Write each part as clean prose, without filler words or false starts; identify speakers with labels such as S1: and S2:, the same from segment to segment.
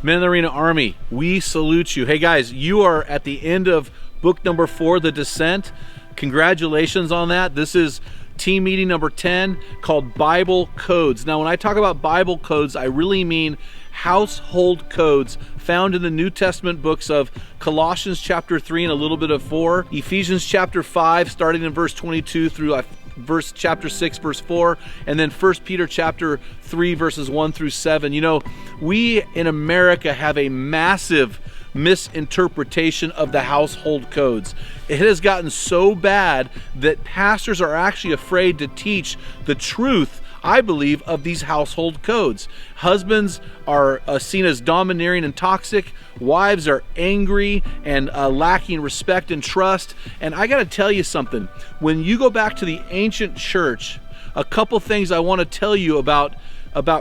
S1: Men in the Arena Army, we salute you. Hey guys, you are at the end of book number 4, The Descent. Congratulations on that. This is team meeting number 10 called Bible Codes. Now, when I talk about Bible codes, I really mean household codes found in the New Testament books of Colossians chapter 3 and a little bit of 4, Ephesians chapter 5 starting in verse 22 through verse chapter 6 verse 4, and then 1 Peter chapter 3 verses 1 through 7. You know, we in America have a massive misinterpretation of the household codes. It has gotten so bad that pastors are actually afraid to teach the truth, I believe, of these household codes. Husbands are seen as domineering and toxic. Wives are angry and lacking respect and trust. And I got to tell you something. When you go back to the ancient church, a couple things I want to tell you about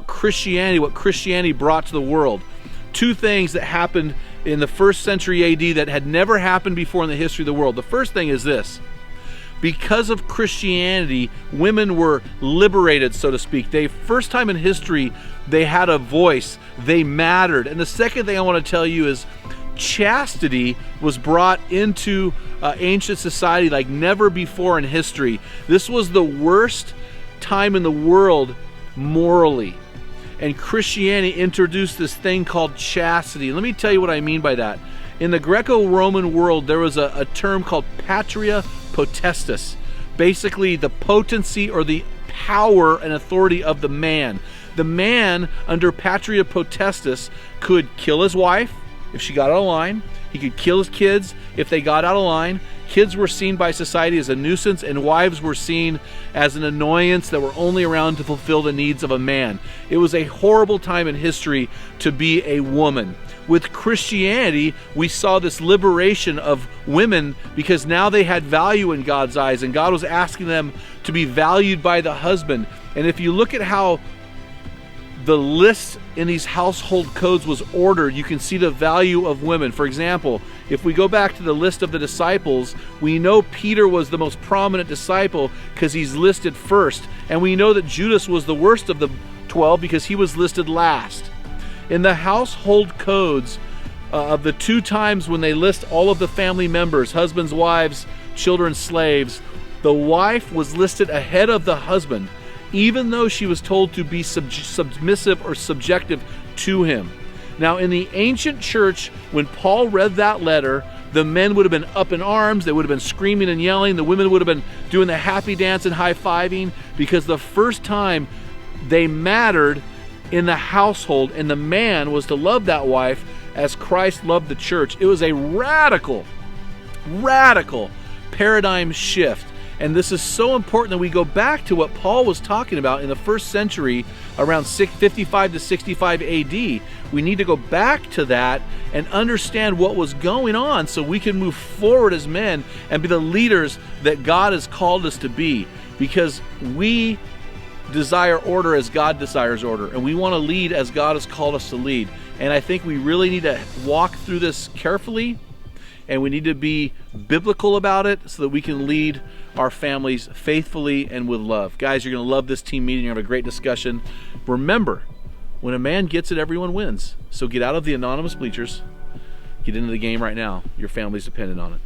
S1: Christianity, what Christianity brought to the world. Two things that happened in the 1st century AD that had never happened before in the history of the world. The first thing is this. Because of Christianity, women were liberated, so to speak. First time in history, they had a voice. They mattered. And the second thing I want to tell you is chastity was brought into ancient society like never before in history. This was the worst time in the world morally. And Christianity introduced this thing called chastity. Let me tell you what I mean by that. In the Greco-Roman world, there was a term called patria potestas, basically the potency or the power and authority of the man. The man under patria potestas could kill his wife if she got out of line. He could kill his kids if they got out of line. Kids were seen by society as a nuisance, and wives were seen as an annoyance that were only around to fulfill the needs of a man. It was a horrible time in history to be a woman. With Christianity, we saw this liberation of women because now they had value in God's eyes, and God was asking them to be valued by the husband. And if you look at how the list in these household codes was ordered, you can see the value of women. For example, if we go back to the list of the disciples, we know Peter was the most prominent disciple because he's listed first. And we know that Judas was the worst of the 12 because he was listed last. In the household codes of the 2 times when they list all of the family members, husbands, wives, children, slaves, the wife was listed ahead of the husband, even though she was told to be submissive or subjective to him. Now, in the ancient church, when Paul read that letter, the men would have been up in arms, they would have been screaming and yelling, the women would have been doing the happy dance and high-fiving, because the first time they mattered in the household, and the man was to love that wife as Christ loved the church. It was a radical paradigm shift. And this is so important that we go back to what Paul was talking about in the 1st century around 55 to 65 AD. We need to go back to that and understand what was going on so we can move forward as men and be the leaders that God has called us to be, because we desire order as God desires order, and we want to lead as God has called us to lead. And I think we really need to walk through this carefully, and we need to be biblical about it so that we can lead our families faithfully and with love. Guys, you're going to love this team meeting. You're going to have a great discussion. Remember, when a man gets it, everyone wins. So get out of the anonymous bleachers. Get into the game right now. Your family's dependent on it.